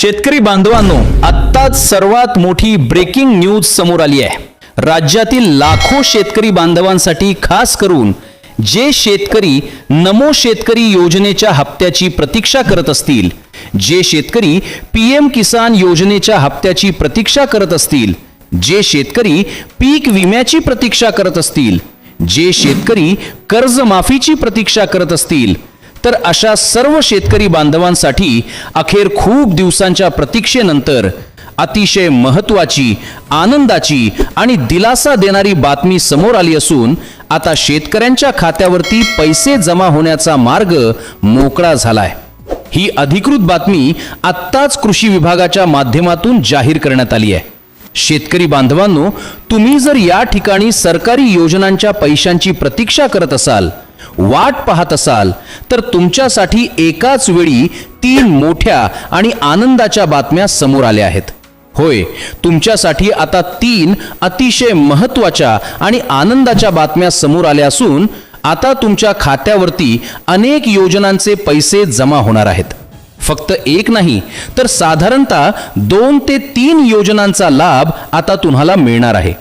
शेतकरी बांधवांनो, आत्ताच सर्वात मोठी ब्रेकिंग न्यूज समोर आली आहे। राज्यातील लाखो शेतकरी बांधवांसाठी खास करून जे शेतकरी नमो शेतकरी योजनेच्या हप्त्याची प्रतीक्षा करत असतील, जे शेतकरी पीएम किसान योजनेच्या हप्त्याची प्रतीक्षा करत असतील, जे शेतकरी पीक विम्याची प्रतीक्षा करत असतील, जे शेतकरी कर्जमाफीची प्रतीक्षा करत असतील, तर अशा सर्व शेतकरी बांधवांसाठी अखेर खूप दिवसांच्या प्रतीक्षेनंतर अतिशय महत्त्वाची, आनंदाची आणि दिलासा देणारी बातमी समोर आली असून आता शेतकऱ्यांच्या खात्यावरती पैसे जमा होण्याचा मार्ग मोकळा झालाय। ही अधिकृत बातमी आत्ताच कृषी विभागाच्या माध्यमातून जाहीर करण्यात आली आहे। शेतकरी बांधवांनो, तुम्ही जर या ठिकाणी सरकारी योजनांच्या पैशांची प्रतीक्षा करत असाल, वाट पाहत असाल, तर तुमच्यासाठी एकाच वेळी 3 मोठ्या आणि आनंदाच्या बातम्या समोर आल्या आहेत। होय, तुमच्यासाठी आता 3 अतिशय महत्त्वाच्या आणि आनंदाच्या बातम्या समोर आल्या असून आता तुमच्या खात्यावरती अनेक योजनांचे पैसे जमा होणार आहेत। फक्त एक नाही, तर साधारणतः 2 ते 3 योजनांचा लाभ आता तुम्हाला मिळणार आहे।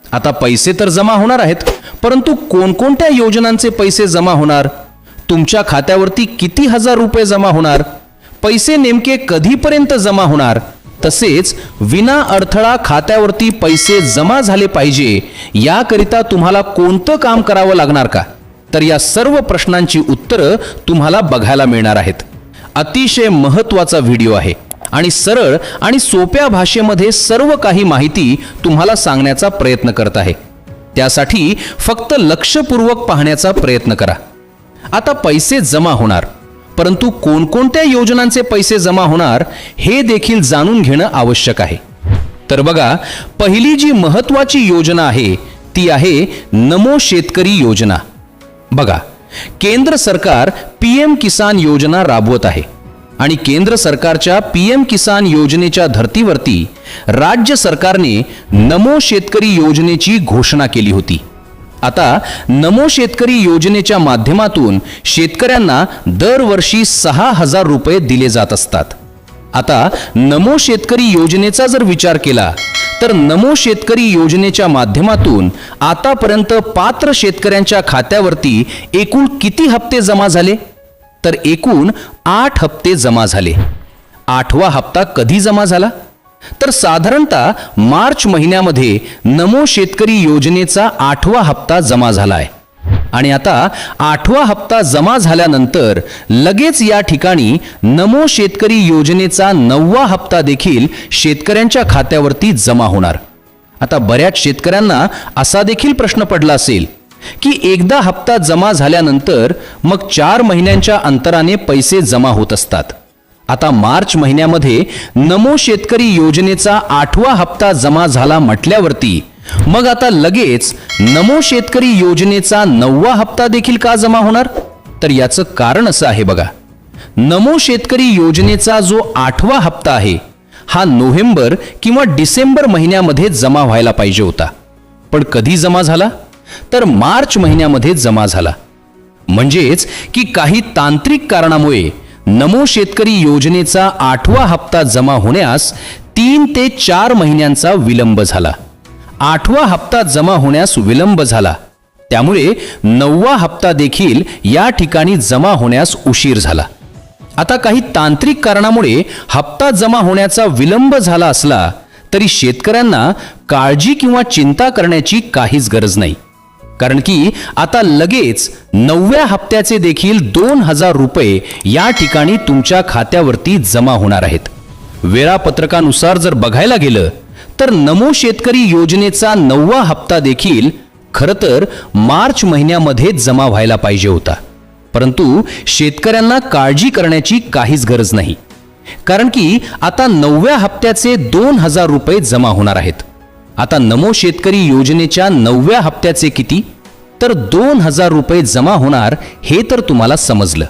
आता पैसे तर जमा होणार आहेत, परंतु कोणकोणत्या योजनांचे पैसे जमा होणार, तुमच्या खात्यावरती किती हजार रुपये जमा होणार, पैसे नेमके कधीपर्यंत जमा होणार, तसेच विना अडथळा खात्यावरती पैसे जमा झाले पाहिजे याकरिता तुम्हाला कोणतं काम करावं लागणार का, तर या सर्व प्रश्नांची उत्तरं तुम्हाला बघायला मिळणार आहेत। अतिशय महत्त्वाचा व्हिडिओ आहे आणि सरळ आणि सोप्या भाषेमध्ये सर्व काही माहिती तुम्हाला सांगण्याचा प्रयत्न करत आहे। त्यासाठी फक्त लक्षपूर्वक पाहण्याचा प्रयत्न करा। आता पैसे जमा होणार, परंतु कोणकोणत्या योजनांचे पैसे जमा होणार हे देखील जाणून घेणं आवश्यक आहे। तर बघा, पहिली जी महत्त्वाची योजना आहे ती आहे नमो शेतकरी योजना। बघा, केंद्र सरकार पीएम किसान योजना राबवत आहे आणि केंद्र सरकारच्या पीएम किसान योजनेच्या धर्तीवरती राज्य सरकारने नमो शेतकरी योजनेची घोषणा केली होती। आता नमो शेतकरी योजनेच्या माध्यमातून शेतकऱ्यांना दरवर्षी 6,000 रुपये दिले जात असतात। आता नमो शेतकरी योजनेचा जर विचार केला तर नमो शेतकरी योजनेच्या माध्यमातून आतापर्यंत पात्र शेतकऱ्यांच्या खात्यावरती एकूण किती हप्ते जमा झाले, तर एकूण 8 हप्ते जमा झाले। 8वा हप्ता कधी जमा झाला, तर साधारणतः मार्च महिन्यामध्ये नमो शेतकरी योजनेचा 8वा हप्ता जमा झाला आहे आणि आता 8वा हप्ता जमा झाल्यानंतर लगेच या ठिकाणी नमो शेतकरी योजनेचा 9वा हप्ता देखील शेतकऱ्यांच्या खात्यावरती जमा होणार। आता बऱ्याच शेतकऱ्यांना असा देखील प्रश्न पडला असेल की एकदा हप्ता जमा झाल्यानंतर मग 4 महिन्यांच्या अंतराने पैसे जमा होत असतात। आता मार्च महिन्यामध्ये नमो शेतकरी योजनेचा 8वा हप्ता जमा झाला म्हटल्यावरती मग आता लगेच नमो शेतकरी योजनेचा 9वा हप्ता देखील का जमा होणार, तर याचं कारण असं आहे। बघा, नमो शेतकरी योजनेचा जो 8वा हप्ता आहे हा नोव्हेंबर किंवा डिसेंबर महिन्यामध्ये जमा व्हायला पाहिजे होता, पण कधी जमा झाला, तर मार्च महिन्यामध्ये जमा झाला। म्हणजेच की काही तांत्रिक कारणामुळे नमो शेतकरी योजनेचा 8वा हप्ता जमा होण्यास 3 ते 4 महिन्यांचा विलंब झाला। 8वा हप्ता जमा होण्यास विलंब झाला, त्यामुळे 9वा हप्ता देखील या ठिकाणी जमा होण्यास उशीर झाला। आता काही तांत्रिक कारणामुळे हप्ता जमा होण्याचा विलंब झाला असला तरी शेतकऱ्यांना काळजी किंवा चिंता करण्याची काहीच गरज नाही, कारण की आता लगेच 9व्या हप्त्याचे देखील 2,000 रुपये या ठिकाणी तुमच्या खात्यावरती जमा होणार आहेत। वेळापत्रकानुसार जर बघायला गेलं तर नमो शेतकरी योजनेचा 9वा हप्ता देखील खरं तर मार्च महिन्यामध्ये जमा व्हायला पाहिजे होता, परंतु शेतकऱ्यांना काळजी करण्याची काहीच गरज नाही, कारण की आता 9व्या हप्त्याचे 2,000 रुपये जमा होणार आहेत। आता नमो शेतकरी योजनेच्या 9व्या हप्त्याचे किती, तर 2,000 रुपये जमा होणार हे तर तुम्हाला समजलं।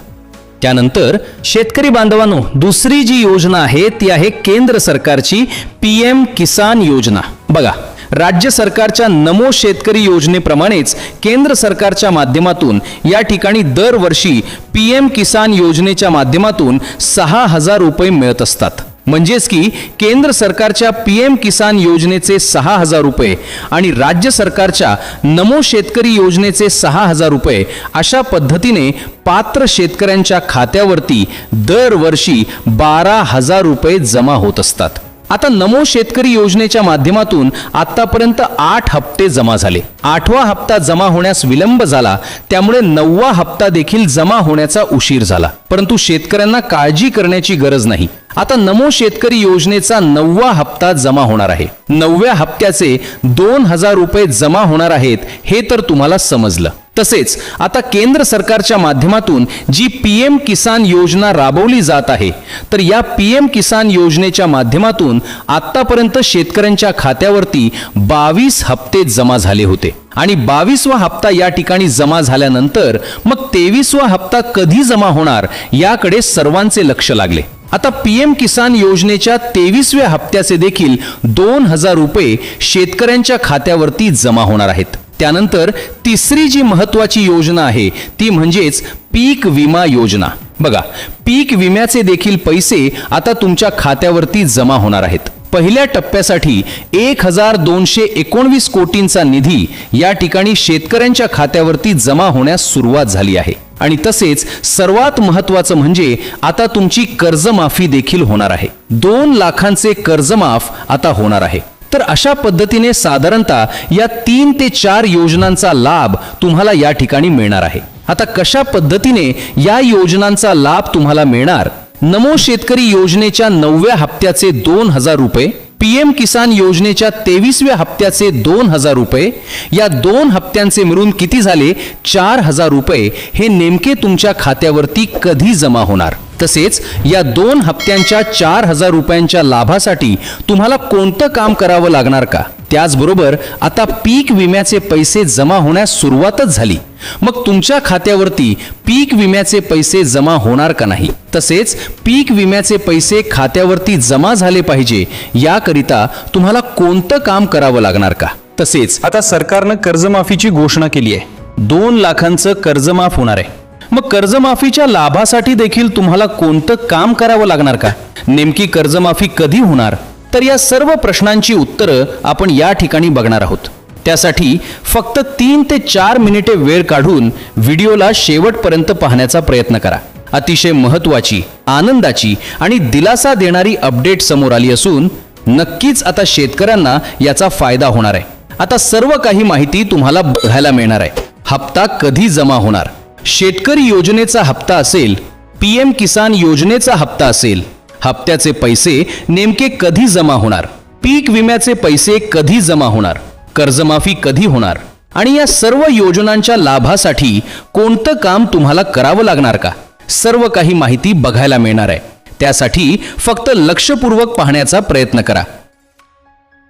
त्यानंतर शेतकरी बांधवांनो, दुसरी जी योजना आहे ती आहे केंद्र सरकारची पीएम किसान योजना। बघा, राज्य सरकारच्या नमो शेतकरी योजनेप्रमाणेच केंद्र सरकारच्या माध्यमातून या ठिकाणी दरवर्षी पीएम किसान योजनेच्या माध्यमातून 6,000 रुपये मिळत असतात। म्हणजेच की केंद्र सरकारच्या PM किसान योजनेचे 6,000 रुपये आणि राज्य सरकारच्या नमो शेतकरी योजनेचे 6,000 रुपये अशा पद्धतीने पात्र शेतकऱ्यांच्या खात्यावरती दरवर्षी 12,000 रुपये जमा होत असतात। आता नमो शेतकरी योजनेच्या माध्यमातून आतापर्यंत 8 हप्ते जमा झाले। 8वा हप्ता जमा होण्यास विलंब झाला, त्यामुळे 9वा हप्ता देखील जमा होण्याचा उशीर झाला। परंतु शेतकऱ्यांना काळजी करण्याची गरज नाही। आता नमो शेतकरी योजनेचा 9वा हप्ता जमा होणार आहे। 9व्या हप्त्याचे 2,000 रुपये जमा होणार आहेत हे तर तुम्हाला समजलं। तसेच आता केंद्र सरकारच्या माध्यमातून जी PM किसान योजना राबवली जात आहे, तर या PM किसान योजनेच्या माध्यमातून आतापर्यंत शेतकऱ्यांच्या खात्यावरती 22 हप्ते जमा झाले होते आणि 22वा हप्ता या ठिकाणी जमा झाल्यानंतर मग 23वा हप्ता कधी जमा होणार याकडे सर्वांचे लक्ष लागले। आता PM किसान योजनेच्या 23व्या हप्त्याचे देखील 2,000 रुपये शेतकऱ्यांच्या खात्यावरती जमा होणार आहेत। त्यानंतर तिसरी जी महत्त्वाची योजना आहे ती म्हणजेच पीक विमा योजना। बघा, पीक विम्याचे देखील पैसे आता तुमच्या खात्यावरती जमा होणार आहेत। पहिल्या टप्प्यासाठी 1,219 कोटींचा निधी या ठिकाणी शेतकऱ्यांच्या खात्यावरती जमा होण्यास सुरुवात झाली आहे आणि तसेच सर्वात महत्त्वाचं म्हणजे आता तुमची कर्जमाफी देखील होणार आहे। 2 लाखांचे कर्जमाफ आता होणार आहे। तर अशा पद्धतीने साधारणतः या 3 ते 4 योजनांचा लाभ तुम्हाला या ठिकाणी मिळणार आहे। आता कशा पद्धतीने या योजनांचा लाभ तुम्हाला मिळणार? नमो शेतकरी योजनेच्या 9व्या हप्त्याचे 2,000 रुपये, PM किसान योजनेच्या 23व्या हप्त्याचे 2,000 रुपये, या 2 हप्त्यांचे मिळून किती झाले? 4,000 रुपये हे नेमके तुमच्या खात्यावरती कधी जमा होणार? तसेच या 2 हप्त्यांच्या 4,000 रुपयांच्या लाभासाठी तुम्हाला कोणतं काम करावं लागणार का? त्याचबरोबर आता पीक विम्याचे पैसे जमा होण्यास सुरुवातच झाली, मग तुमच्या खात्यावरती पीक विम्याचे पैसे जमा होणार का नाही? तसेच पीक विम्याचे पैसे खात्यावरती जमा झाले पाहिजे याकरिता तुम्हाला कोणतं काम करावं लागणार का? तसेच आता सरकारनं कर्जमाफीची घोषणा केली आहे। 2 लाखांचं कर्जमाफ होणार आहे। मग कर्जमाफीच्या लाभासाठी देखील तुम्हाला कोणतं काम करावं लागणार का? नेमकी कर्जमाफी कधी होणार? तर या सर्व प्रश्नांची उत्तरं आपण या ठिकाणी बघणार आहोत। त्यासाठी फक्त 3 ते 4 मिनिटे वेळ काढून व्हिडिओला शेवटपर्यंत पाहण्याचा प्रयत्न करा। अतिशय महत्त्वाची, आनंदाची आणि दिलासा देणारी अपडेट समोर आली असून नक्कीच आता शेतकऱ्यांना याचा फायदा होणार आहे। आता सर्व काही माहिती तुम्हाला बघायला मिळणार आहे। हप्ता कधी जमा होणार? शेतकरी योजनेचा हप्ता असेल, PM किसान योजनेचा हप्ता असेल, हप्त्याचे पैसे नेमके कधी जमा होणार? पीक विम्याचे पैसे कधी जमा होणार? कर्जमाफी कधी होणार? आणि या सर्व योजनांच्या लाभासाठी कोणतं काम तुम्हाला करावं लागणार का? सर्व काही माहिती बघायला मिळणार आहे। त्यासाठी फक्त लक्षपूर्वक पाहण्याचा प्रयत्न करा।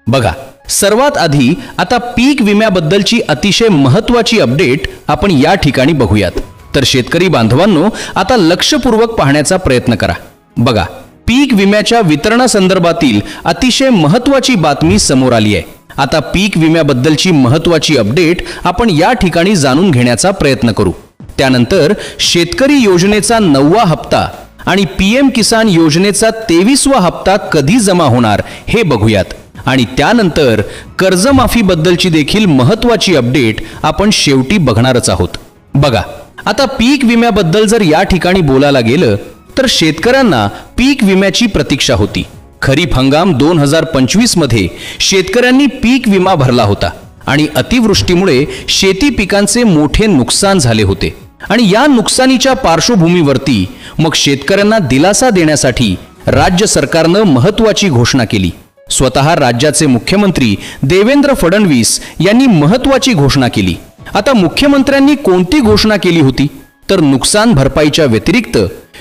बघा, सर्वात आधी आता पीक विम्याबद्दलची अतिशय महत्त्वाची अपडेट आपण या ठिकाणी बघूयात। तर शेतकरी बांधवांनो, आता लक्षपूर्वक पाहण्याचा प्रयत्न करा। बघा, पीक विम्याच्या वितरणासंदर्भातील अतिशय महत्त्वाची बातमी समोर आली आहे। आता पीक विम्याबद्दलची महत्त्वाची अपडेट आपण या ठिकाणी जाणून घेण्याचा प्रयत्न करू। त्यानंतर शेतकरी योजनेचा 9वा हप्ता आणि PM किसान योजनेचा 23वा हप्ता कधी जमा होणार हे बघूयात आणि त्यानंतर कर्जमाफीबद्दलची देखील महत्त्वाची अपडेट आपण शेवटी बघणारच आहोत। बघा, आता पीक विम्याबद्दल जर या ठिकाणी बोलायला गेलं तर शेतकऱ्यांना पीक विम्याची प्रतीक्षा होती। खरीप हंगाम 2025 मध्ये शेतकऱ्यांनी पीक विमा भरला होता आणि अतिवृष्टीमुळे शेती पिकांचे मोठे नुकसान झाले होते आणि या नुकसानीच्या पार्श्वभूमीवरती मग शेतकऱ्यांना दिलासा देण्यासाठी राज्य सरकारनं महत्त्वाची घोषणा केली। स्वतः राज्याचे मुख्यमंत्री देवेंद्र फडणवीस यांनी महत्त्वाची घोषणा केली। आता मुख्यमंत्र्यांनी कोणती घोषणा केली होती? तर नुकसान भरपाईच्या व्यतिरिक्त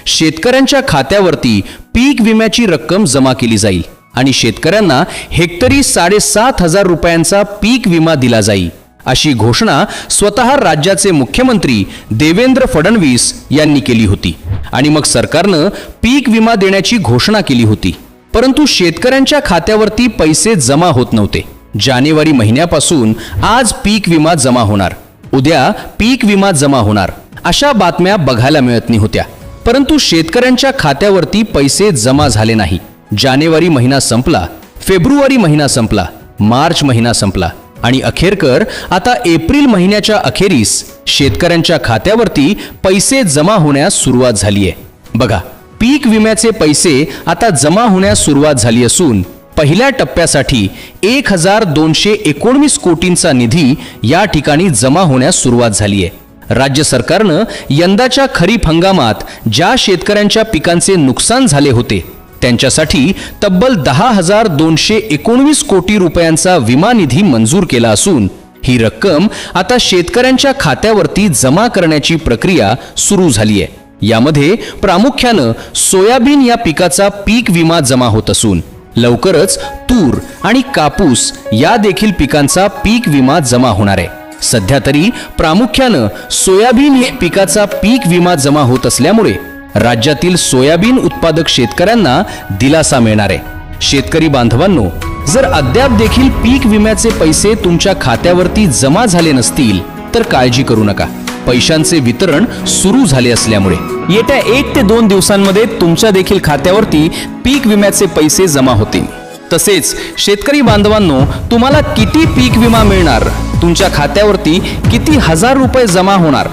शेतकऱ्यांच्या खात्यावरती पीक विम्याची रक्कम जमा केली जाईल आणि शेतकऱ्यांना हेक्टरी 7,500 रुपयांचा पीक विमा दिला जाईल, अशी घोषणा स्वतः राज्याचे मुख्यमंत्री देवेंद्र फडणवीस यांनी केली होती। आणि मग सरकारनं पीक विमा देण्याची घोषणा केली होती, परंतु शेतकऱ्यांच्या खात्यावरती पैसे जमा होत नव्हते। जानेवारी महिन्यापासून आज पीक विमा जमा होणार, उद्या पीक विमा जमा होणार, अशा बातम्या बघायला मिळत होत्या, परंतु शेतकऱ्यांच्या खात्यावरती पैसे जमा झाले नाही। जानेवारी महिना संपला, फेब्रुवारी महिना संपला, मार्च महिना संपला आणि अखेरकर आता एप्रिल महिन्याच्या अखेरीस शेतकऱ्यांच्या खात्यावरती पैसे जमा होण्यास सुरुवात झाली आहे. बघा, पीक विम्याचे पैसे आता जमा होण्यास सुरुवात झाली असून पहिल्या टप्प्यासाठी 1219 कोटींचा निधी या ठिकाणी जमा होण्यास सुरुवात झाली आहे. राज्य सरकारनं यंदाच्या खरीप हंगामात ज्या शेतकऱ्यांच्या पिकांचे नुकसान झाले होते त्यांच्यासाठी तब्बल 10,219 कोटी रुपयांचा विमा निधी मंजूर केला असून ही रक्कम आता शेतकऱ्यांच्या खात्यावरती जमा करण्याची प्रक्रिया सुरू झाली आहे. यामध्ये प्रामुख्यानं सोयाबीन या पिकाचा पीक विमा जमा होत असून लवकरच तूर आणि कापूस या देखील पिकांचा पीक विमा जमा होणार आहे. सध्या तरी प्रामुख्यानं सोयाबीन या पिकाचा पीक विमा जमा होत असल्यामुळे राज्यातील सोयाबीन उत्पादक शेतकऱ्यांना दिलासा मिळणार आहे. शेतकरी बांधवांनो, जर अद्याप देखील पीक विम्याचे पैसे तुमच्या खात्यावरती जमा झाले नसतील तर काळजी करू नका. पैशांचे वितरण सुरू झाले असल्यामुळे येत्या 1 ते 2 दिवसांमध्ये तुमच्या देखील खात्यावरती पीक विम्याचे पैसे जमा होतील. तसेच शेतकरी बांधवांनो, तुम्हाला किती पीक विमा मिळणार, तुमच्या खात्यावरती किती हजार रुपये जमा होणार,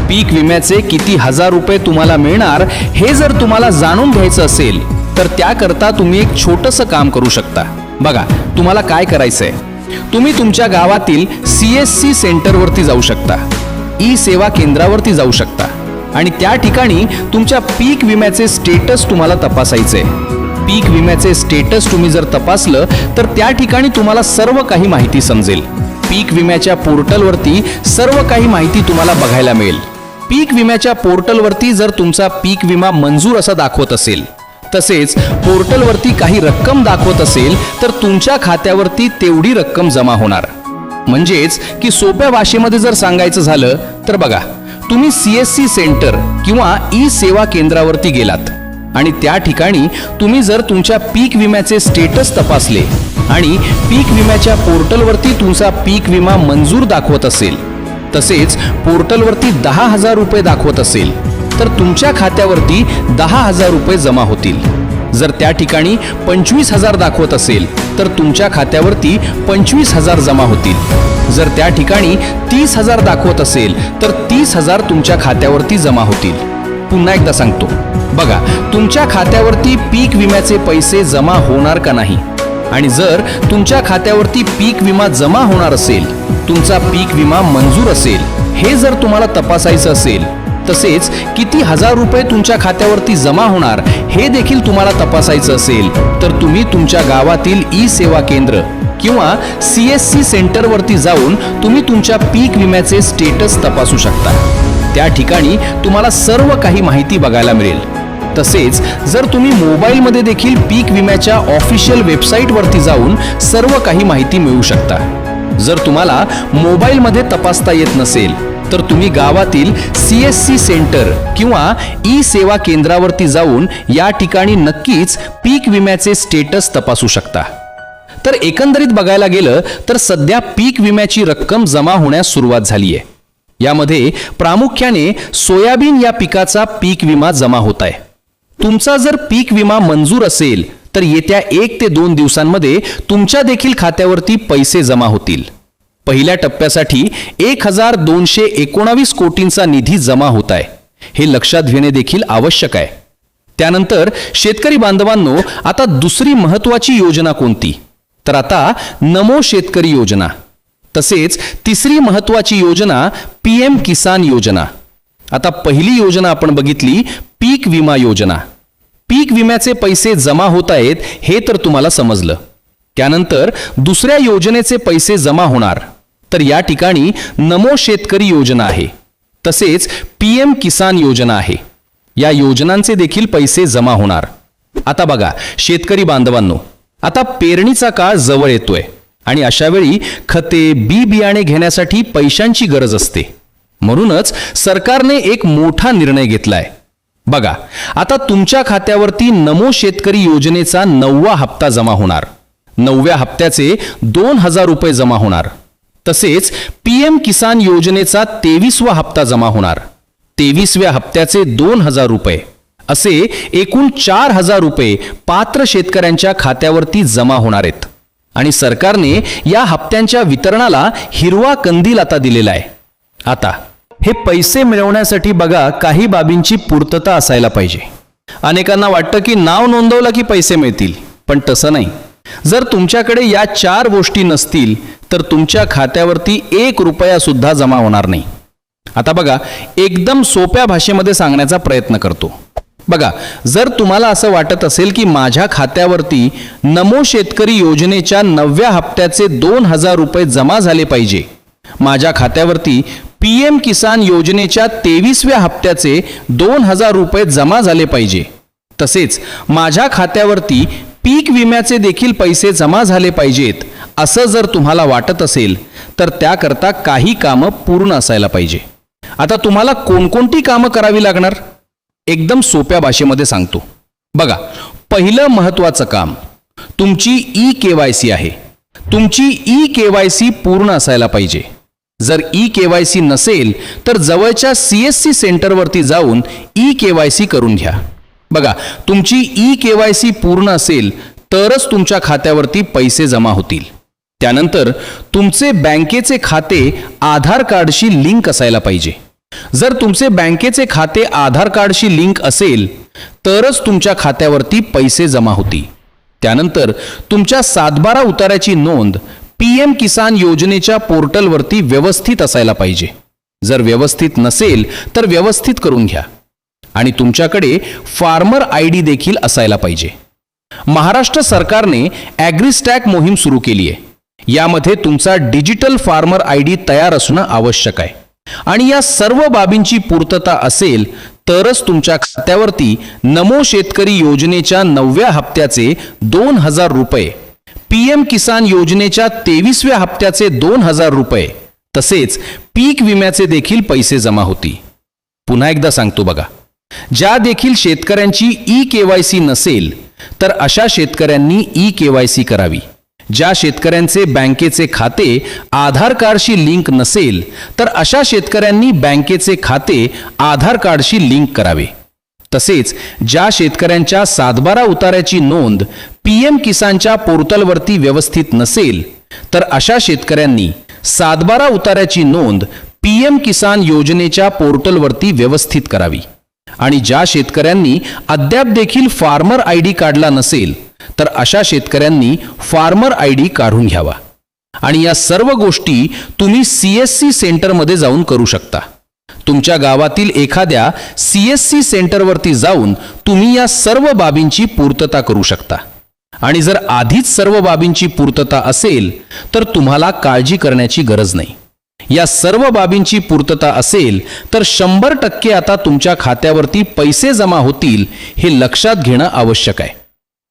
पीक विम्याचे किती हजार रुपये तुम्हाला मिळणार हे जर तुम्हाला जाणून घ्यायचं असेल तर त्याकरता तुम्ही एक छोटंसं काम करू शकता. बघा, तुम्हाला काय करायचंय, तुम्ही तुमच्या गावातील CSC सेंटरवरती जाऊ शकता, ई सेवा केंद्रावरती जाऊ शकता आणि त्या ठिकाणी तुमच्या पीक विम्याचे स्टेटस तुम्हाला तपासायचंय. पीक विम्याचे स्टेटस तुम्ही जर तपासलं तर त्या ठिकाणी तुम्हाला सर्व काही माहिती समजेल. पीक विम्याच्या पोर्टलवरती सर्व काही माहिती तुम्हाला बघायला मिळेल. पीक विम्याच्या पोर्टलवरती जर तुमचा पीक विमा मंजूर असा दाखवत असेल, तसेच पोर्टलवरती काही रक्कम दाखवत असेल तर तुमच्या खात्यावरती तेवढी रक्कम जमा होणार. म्हणजेच की सोप्या भाषेमध्ये जर सांगायचं झालं तर बघा, तुम्ही CSC सेंटर किंवा ई सेवा केंद्रावरती गेलात आणि त्या ठिकाणी तुम्ही जर तुमच्या पीक विम्याचे स्टेटस तपासले आणि पीक विम्याच्या पोर्टलवरती तुमचा पीक विमा मंजूर दाखवत असेल, तसेच पोर्टलवरती 10,000 रुपये दाखवत असेल तर तुमच्या खात्यावरती 10,000 रुपये जमा होतील. जर त्या ठिकाणी 25,000 दाखवत असेल तर तुमच्या खात्यावरती 25,000 जमा होतील. जर त्या ठिकाणी 30,000 दाखवत असेल तर 30,000 तुमच्या खात्यावरती जमा होतील. पुन्हा एकदा सांगतो, बघा, तुमच्या खात्यावरती पीक विम्याचे पैसे जमा होणार का नाही आणि जर तुमच्या खात्यावरती पीक विमा जमा होणार असेल, तुमचा पीक विमा मंजूर असेल, हे जर तुम्हाला तपासायचं असेल, तसेच किती हजार रुपये तुमच्या खात्यावरती जमा होणार हे देखील तुम्हाला तपासायचं असेल तर तुम्ही तुमच्या गावातील ई सेवा केंद्र किंवा CSC सेंटरवरती जाऊन तुम्ही तुमच्या पीक विम्याचे स्टेटस तपासू शकता. त्या ठिकाणी तुम्हाला सर्व काही माहिती बघायला मिळेल. तसेच जर तुम्ही मोबाईलमध्ये देखील पीक विम्याच्या ऑफिशियल वेबसाईटवरती जाऊन सर्व काही माहिती मिळवू शकता. जर तुम्हाला मोबाईलमध्ये तपासता येत नसेल तर तुम्ही गावातील CSC सेंटर किंवा ई सेवा केंद्रावरती जाऊन या ठिकाणी नक्कीच पीक विम्याचे स्टेटस तपासू शकता. तर एकंदरीत बघायला गेलं तर सध्या पीक विम्याची रक्कम जमा होण्यास सुरुवात झाली आहे. यामध्ये प्रामुख्याने सोयाबीन या पिकाचा पीक विमा जमा होत आहे. तुमचा जर पीक विमा मंजूर असेल तर येत्या 1 ते 2 दिवसांमध्ये तुमच्या देखील खात्यावरती पैसे जमा होतील. पहिल्या टप्प्यासाठी 1219 कोटींचा निधी जमा होत आहे, हे लक्षात घेणे देखील आवश्यक आहे. त्यानंतर शेतकरी बांधवांनो, आता दुसरी महत्त्वाची योजना कोणती, तर आता नमो शेतकरी योजना. तसेच तिसरी महत्त्वाची योजना PM किसान योजना. आता पहिली योजना आपण बघितली, पीक विमा योजना. पीक विम्याचे पैसे जमा होत आहेत हे तर तुम्हाला समजलं. त्यानंतर दुसऱ्या योजनेचे पैसे जमा होणार, तर या ठिकाणी नमो शेतकरी योजना आहे. तसेच PM किसान योजना आहे. या योजनांचे देखील पैसे जमा होणार. आता बघा शेतकरी बांधवांनो, आता पेरणीचा काळ जवळ येतोय आणि अशा वेळी खते, बी बियाणे घेण्यासाठी पैशांची गरज असते. म्हणूनच सरकारने एक मोठा निर्णय घेतलाय. बघा, आता तुमच्या खात्यावरती नमो शेतकरी योजनेचा 9वा हप्ता जमा होणार. 9व्या हप्त्याचे 2,000 रुपये जमा होणार. तसेच PM किसान योजनेचा 23वा हप्ता जमा होणार. 23व्या हप्त्याचे 2,000 रुपये. असे एकूण 4,000 रुपये पात्र शेतकऱ्यांच्या खात्यावरती जमा होणार आहेत आणि सरकारने या हप्त्यांच्या वितरणाला हिरवा कंदील आता दिलेला आहे. आता हे पैसे मिळवण्यासाठी बघा काही बाबींची पूर्तता असायला पाहिजे. अनेकांना वाटतं की नाव नोंदवलं की पैसे मिळतील, पण तसं नाही. जर तुमच्याकडे या 4 गोष्टी नसतील तर तुमच्या खात्यावरती 1 रुपया सुद्धा जमा होणार नाही. आता बघा एकदम सोप्या भाषेमध्ये सांगण्याचा प्रयत्न करतो. बघा, जर तुम्हाला असं वाटत असेल की माझ्या खात्यावरती नमो शेतकरी योजनेच्या 9व्या हप्त्याचे 2,000 रुपये जमा झाले पाहिजे, माझ्या खात्यावरती PM किसान योजनेच्या 23व्या हप्त्याचे 2,000 रुपये जमा झाले पाहिजे, तसेच माझ्या खात्यावरती पीक विम्याचे देखील पैसे जमा झाले पाहिजेत, असं जर तुम्हाला वाटत असेल तर त्याकरता काही कामं पूर्ण असायला पाहिजे. आता तुम्हाला कोणकोणती कामं करावी लागणार एकदम सोप्या भाषेमध्ये सांगतो. बघा, पहिलं महत्त्वाचं काम तुमची eKYC आहे. तुमची eKYC पूर्ण असायला पाहिजे. जर eKYC नसेल तर जवळच्या CSC सेंटरवरती जाऊन eKYC करून घ्या. बघा, तुमची eKYC पूर्ण असेल तरच तुमच्या खात्यावरती पैसे जमा होतील. त्यानंतर तुमचे बँकेचे खाते आधार कार्डशी लिंक असायला पाहिजे. जर तुमचे बँकेचे खाते आधार कार्डशी लिंक असेल तरच तुमच्या खात्यावरती पैसे जमा होतील. त्यानंतर तुमच्या 7/12 उताऱ्याची नोंद PM किसान योजनेच्या पोर्टलवरती व्यवस्थित असायला पाहिजे. जर व्यवस्थित नसेल तर व्यवस्थित करून घ्या. आणि तुमच्याकडे फार्मर ID देखील असायला पाहिजे. महाराष्ट्र सरकारने ॲग्रिस्टॅक मोहीम सुरू केली आहे. यामध्ये तुमचा डिजिटल फार्मर ID तयार असणं आवश्यक आहे आणि या सर्व बाबींची पूर्तता असेल तरच तुमच्या खात्यावरती नमो शेतकरी योजनेच्या 9व्या हप्त्याचे 2,000 रुपये, PM किसान योजनेच्या 23व्या हप्त्याचे 2,000 रुपये तसेच पीक विम्याचे देखील पैसे जमा होतील. पुन्हा एकदा सांगतो बघा, ज्या देखील शेतकऱ्यांची eKYC नसेल तर अशा शेतकऱ्यांनी eKYC करावी. ज्या शेतकऱ्यांचे बँकेचे खाते आधार कार्डशी लिंक नसेल तर अशा शेतकऱ्यांनी बँकेचे खाते आधार कार्डशी लिंक करावे. तसेच ज्या शेतकऱ्यांच्या 7/12 उताऱ्याची नोंद PM किसानच्या पोर्टलवरती व्यवस्थित नसेल तर अशा शेतकऱ्यांनी 7/12 उताऱ्याची नोंद PM किसान योजनेच्या पोर्टलवरती व्यवस्थित करावी. आणि ज्या शेतकऱ्यांनी अद्याप देखील फार्मर ID काढला नसेल तर अशा शेतकऱ्यांनी फार्मर ID काढून घ्यावा. आणि या सर्व गोष्टी तुम्ही CSC सेंटरमध्ये जाऊन करू शकता. तुमच्या गावातील एखाद्या CSC सेंटरवरती जाऊन तुम्ही या सर्व बाबींची पूर्तता करू शकता. आणि जर आधीच सर्व बाबींची पूर्तता असेल तर तुम्हाला काळजी करण्याची गरज नाही. या सर्व बाबींची पूर्तता असेल तर 100% आता तुमच्या खात्यावरती पैसे जमा होतील हे लक्षात घेणं आवश्यक आहे.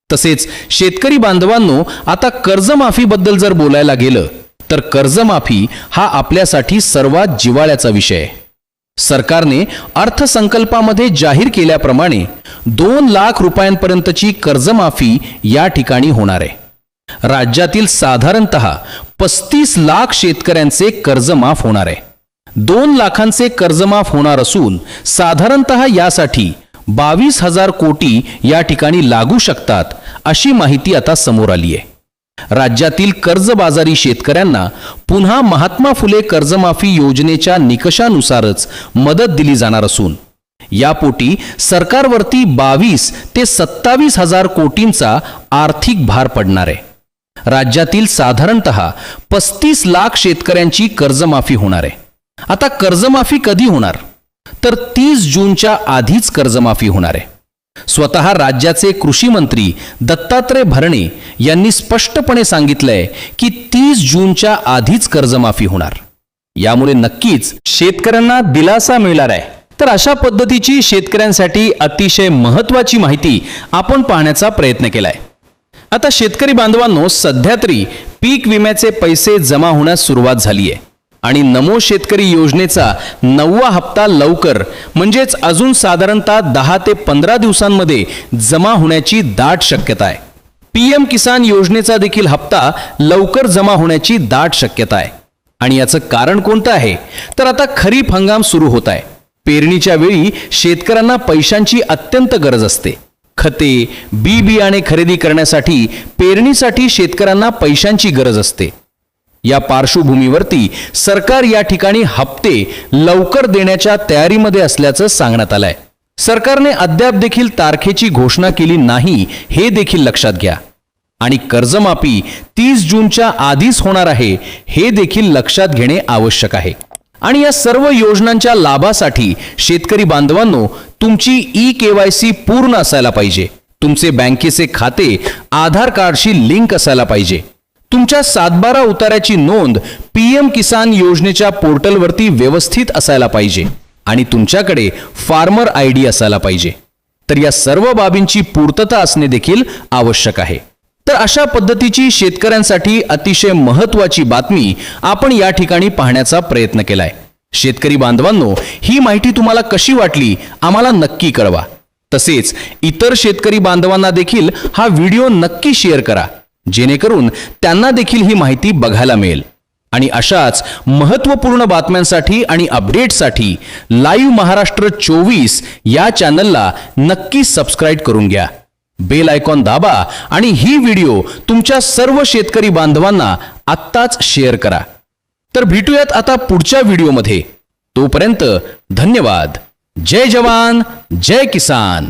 तसेच शेतकरी बांधवांनो, आता कर्जमाफीबद्दल जर बोलायला गेलं तर कर्जमाफी हा आपल्यासाठी सर्वात जिव्हाळ्याचा विषय आहे. सरकारने अर्थसंकल्पामध्ये जाहीर केल्याप्रमाणे 2 लाख रुपयांपर्यंतची कर्जमाफी या ठिकाणी होणार आहे. राज्यातील साधारणतः 35 लाख शेतकऱ्यांचे कर्ज माफ होणार आहे. 2 लाखांचे कर्ज माफ होणार असून साधारणतः यासाठी 22,000 कोटी या ठिकाणी लागू शकतात अशी माहिती आता समोर आली आहे. राज्यातील कर्जबाजारी शेतकऱ्यांना पुन्हा महात्मा फुले कर्जमाफी योजनेच्या निकषानुसारच मदत दिली जाणार असून यापोटी सरकारवरती 22 ते 27,000 कोटींचा आर्थिक भार पडणार आहे. राज्यातील साधारणतः 35 लाख शेतकऱ्यांची कर्जमाफी होणार आहे. आता कर्जमाफी कधी होणार तर 30 जूनच्या आधीच कर्जमाफी होणार आहे. स्वतः राज्याचे कृषी मंत्री दत्तात्रय भरणे यांनी स्पष्टपणे सांगितलंय की 30 जूनच्या आधीच कर्जमाफी होणार. यामुळे नक्कीच शेतकऱ्यांना दिलासा मिळणार आहे. तर अशा पद्धतीची शेतकऱ्यांसाठी अतिशय महत्त्वाची माहिती आपण पाहण्याचा प्रयत्न केलाय. आता शेतकरी बांधवांनो, सध्या तरी पीक विम्याचे पैसे जमा होण्यास सुरुवात झाली आहे आणि नमो शेतकरी योजनेचा 9वा हप्ता लवकर म्हणजेच अजून साधारणतः 10 ते 15 दिवसांमध्ये जमा होण्याची दाट शक्यता आहे. PM किसान योजनेचा देखील हप्ता लवकर जमा होण्याची दाट शक्यता आहे. आणि याचं कारण कोणतं आहे तर आता खरीप हंगाम सुरू होत आहे पेरणीच्या वेळी शेतकऱ्यांना पैशांची अत्यंत गरज असते. खते, बी बियाणे खरेदी करण्यासाठी पेरणीसाठी शेतकऱ्यांना पैशांची गरज असते. या पार्श्वभूमीवरती सरकार या ठिकाणी हप्ते लवकर देण्याच्या तयारीमध्ये असल्याचं सांगण्यात आलंय. सरकारने अद्याप देखील तारखेची घोषणा केली नाही हे देखील लक्षात घ्या. आणि कर्जमाफी 30 जूनच्या आधीच होणार आहे हे देखील लक्षात घेणे आवश्यक आहे. आणि या सर्व योजनांच्या लाभासाठी शेतकरी बांधवांनो, तुमची KYC पूर्ण असायला पाहिजे. तुमचे बँकेचे खाते आधार कार्डशी लिंक असायला पाहिजे. तुमच्या 7/12 उतार्याची नोंद PM किसान योजनेच्या पोर्टलवरती व्यवस्थित असायला पाहिजे. आणि तुमच्याकडे फार्मर ID असायला पाहिजे. तर या सर्व बाबींची पूर्तता असणे देखील आवश्यक आहे. तर अशा पद्धतीची शेतकऱ्यांसाठी अतिशय महत्त्वाची बातमी आपण या ठिकाणी पाहण्याचा प्रयत्न केलाय. शेतकरी बांधवांनो, ही माहिती तुम्हाला कशी वाटली आम्हाला नक्की कळवा. तसेच इतर शेतकरी बांधवांना देखील हा व्हिडिओ नक्की शेअर करा, जेणेकरून त्यांना देखील ही माहिती बघायला मिळेल. आणि अशाच महत्त्वपूर्ण बातम्यांसाठी आणि अपडेट्ससाठी लाईव्ह महाराष्ट्र 24 या चॅनलला नक्की सबस्क्राईब करून घ्या. बेल आयकॉन दाबा आणि ही व्हिडिओ तुमच्या सर्व शेतकरी बांधवांना आत्ताच शेअर करा. तर भेटूयात आता पुढच्या व्हिडिओमध्ये. तोपर्यंत धन्यवाद. जय जवान, जय किसान.